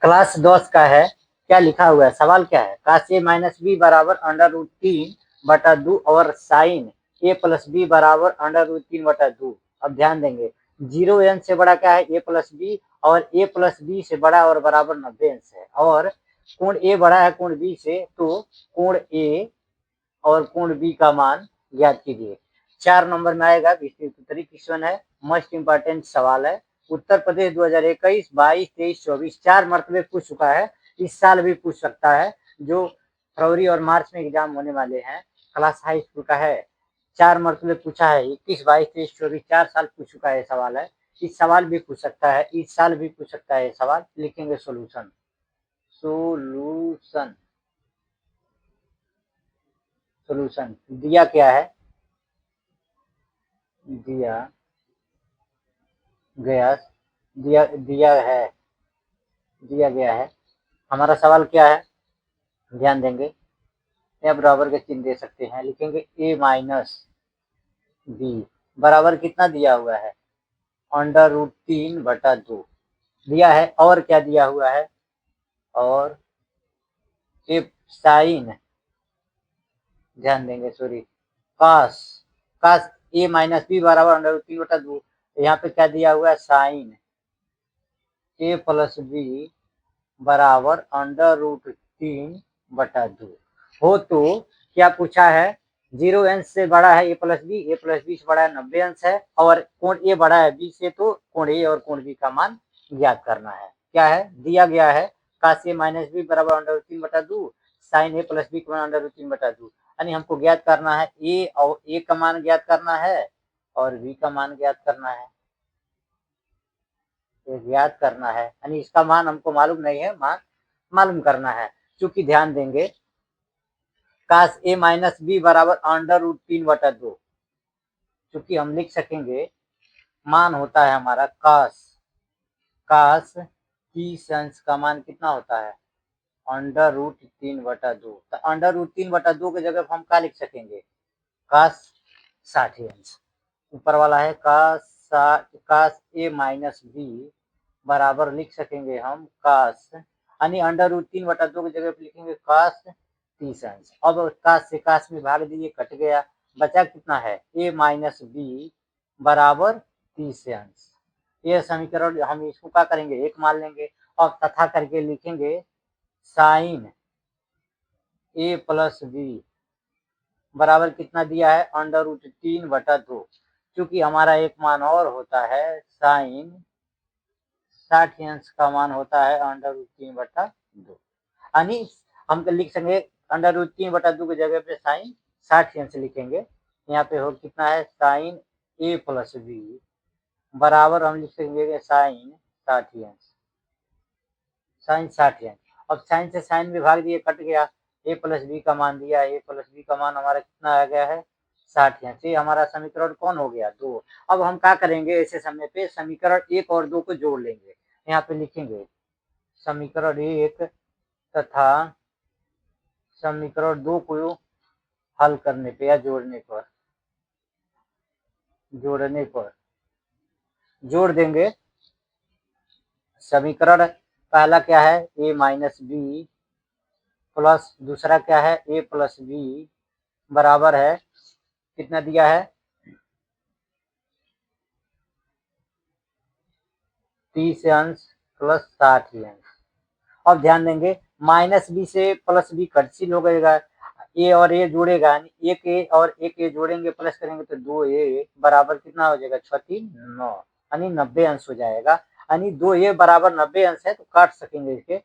Class 10 का है। क्या लिखा हुआ है, सवाल क्या है? काश ए माइनस बी बराबर अंडर रूट 3 बटा 2 और साइन ए प्लस बी बराबर अंडर रूट 3 बटा 2। अब ध्यान देंगे, 0 से बड़ा क्या है, ए प्लस बी, और ए प्लस बी से बड़ा और बराबर 90 अंश है, और कोण ए बड़ा है कोण बी से, तो कोण ए और कोण बी का मान ज्ञात कीजिए। 4 नंबर में आएगा, 20 क्वेश्चन है, मोस्ट इंपॉर्टेंट सवाल है। उत्तर प्रदेश 2021, 22, 23, 24 4 मरतबे पूछ चुका है, इस साल भी पूछ सकता है। जो फरवरी और मार्च में एग्जाम होने वाले हैं, क्लास हाई स्कूल का है, 4 मरतबे पूछा है, 21, 22, 23, 24 4 साल पूछ चुका है सवाल है। इस सवाल भी पूछ सकता है, इस साल भी पूछ सकता है सवाल। लिखेंगे सोल्यूशन, सोल्यूशन, सोल्यूशन। दिया क्या है, दिया गया, दिया है, दिया गया है। हमारा सवाल क्या है, ध्यान देंगे, या बराबर के चिन्ह दे सकते हैं। लिखेंगे ए माइनस बी बराबर कितना दिया हुआ है, अंडर रूट 3 बटा 2 दिया है, और क्या दिया हुआ है, और ए साइन, ध्यान देंगे, सॉरी, कास, कास ए माइनस बी बराबर अंडर रूट 3 बटा 2। यहाँ पे क्या दिया हुआ है, साइन ए प्लस बी बराबर अंडर रूट 3 बटा 2 हो, तो क्या पूछा है, 0 से बड़ा है ए प्लस बी से बड़ा है 90 अंश है, और कोण ए बड़ा है बी से, तो कोण ए और कोण बी का मान ज्ञात करना है। क्या है, दिया गया है, काश ए माइनस बी बराबर अंडर रूट 3 बटा 2, साइन ए प्लस बी का अंडर रूट 3 बटा 2, यानी हमको ज्ञात करना है ए, और ए का मान ज्ञात करना है, और बी का मान ज्ञात करना है, ज्ञात करना है, यानी इसका मान हमको मालूम नहीं है, मान मालूम करना है। क्योंकि ध्यान देंगे, काश ए माइनस बी बराबर अंडर रूट 3 बटा 2, क्योंकि हम लिख सकेंगे, मान होता है हमारा काश, काश 30 अंश का मान कितना होता है, अंडर रूट 3 बटा 2। तो अंडर रूट 3 बटा 2 की जगह हम क्या लिख सकेंगे, काश 60 अंश। ऊपर वाला है काश ए माइनस बी बराबर लिख सकेंगे हम काश, यानी अंडर रूट 3 बटा 2 की जगह पे लिखेंगे काश 30 अंश। अब काश से काश में भाग दीजिए, कट गया, बचा कितना है, ए माइनस बी बराबर 30 अंश। ये समीकरण हम इसको क्या करेंगे, एक मान लेंगे, और तथा करके लिखेंगे साइन ए प्लस बी बराबर कितना दिया है, अंडर रूट 3 बटा 2। क्योंकि हमारा एक मान और होता है, साइन 60 अंश का मान होता है अंडर रूट 3 बटा 2, यानी हम लिख सकेंगे अंडर रूट 3 बटा 2 की जगह पे साइन 60 अंश लिखेंगे। यहाँ पे हो कितना है, साइन ए प्लस बी बराबर हम लिख सकेंगे साइन 60 अंश, साइन 60 अंश। अब साइन से साइन में भाग दिए, कट गया, ए प्लस बी का मान दिया, ए प्लस बी का मान हमारा कितना आ गया है, 60 अंश। ये हमारा समीकरण कौन हो गया, 2। अब हम क्या करेंगे, ऐसे समय पे समीकरण 1 और 2 को जोड़ लेंगे। यहाँ पे लिखेंगे समीकरण 1 तथा समीकरण 2 को हल करने पे या जोड़ने पर, जोड़ने पर जोड़ देंगे। समीकरण पहला क्या है, ए माइनस बी प्लस दूसरा क्या है, ए प्लस बी बराबर है कितना दिया है, 30 अंश प्लस 60 अंश। अब ध्यान देंगे, माइनस बी से प्लस बी कैंसिल हो गएगा, ए और ए जोड़ेगा, एक ए और एक ए जोड़ेंगे, प्लस करेंगे तो 2 ए बराबर कितना हो जाएगा, 6 3 9, यानी 90 अंश हो जाएगा। यानी 2 ए बराबर 90 अंश है, तो काट सकेंगे इसके,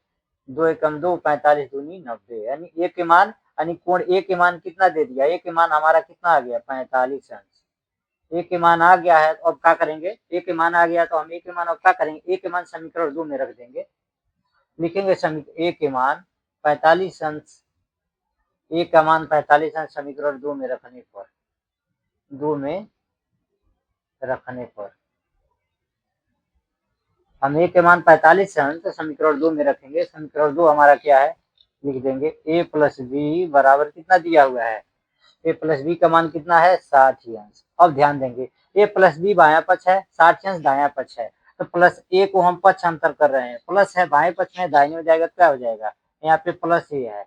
2 एकम 2, 45 दूनी 90, यानी ए के मान, यानी कोण ए के मान कितना दे दिया, ए के मान हमारा कितना आ गया, 45 अंश। ए के मान आ गया है, तो अब क्या करेंगे, ए के मान आ गया तो हम ए के मान अब क्या करेंगे, ए के मान समीकरण 2 में रख देंगे। लिखेंगे ए के मान 45 अंश, ए का मान 45 अंश समीकरण 2 में रखने पर, 2 में रखने पर हम ए के मान 45 अंश तो समीकरण 2 में रखेंगे। समीकरण 2 हमारा क्या है, लिख देंगे ए प्लस बी बराबर कितना दिया हुआ है, ए प्लस बी का मान कितना है, 60 अंश। अब ध्यान देंगे, ए प्लस बी बायां पक्ष है, 60 अंश दायां पक्ष है, तो प्लस ए को हम पक्षांतर कर रहे हैं, प्लस है बाएं पक्ष में, दाहिने में जाएगा तो क्या हो जाएगा, यहाँ पे प्लस ए है,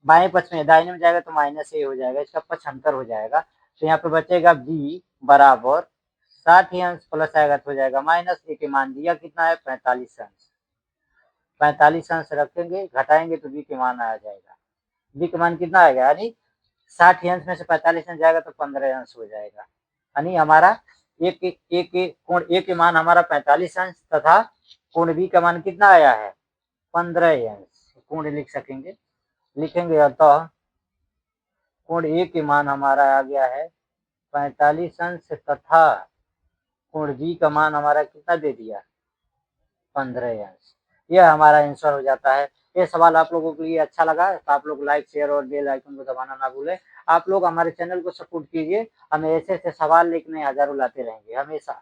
बाएं पक्ष में दाहिने में जाएगा तो माइनस ए हो जाएगा, इसका पक्षांतर हो जाएगा। तो यहाँ पे बचेगा बी बराबर 60 अंश प्लस आएगा तो हो जाएगा माइनस ए के मान दिया कितना है 45 अंश, 45 अंश रखेंगे, घटाएंगे तो बी के मान आ जाएगा, बी के मान कितना आएगा, यानी 60 अंश में से 45 अंश जाएगा तो 15 अंश हो जाएगा, यानी हमारा कोण ए के मान हमारा 45 अंश तथा कोण बी का मान कितना आया है 15 अंश। कोण लिख सकेंगे, लिखेंगे अतः कोण ए के मान हमारा आ गया है 45 अंश तथा कोण बी का मान हमारा कितना दे दिया 15 अंश। यह हमारा आंसर हो जाता है। ये सवाल आप लोगों के लिए अच्छा लगा तो आप लोग लाइक शेयर और बेल आइकन को दबाना ना भूलें। आप लोग हमारे चैनल को सपोर्ट कीजिए, हम ऐसे ऐसे सवाल लेकर हजारों लाते रहेंगे हमेशा।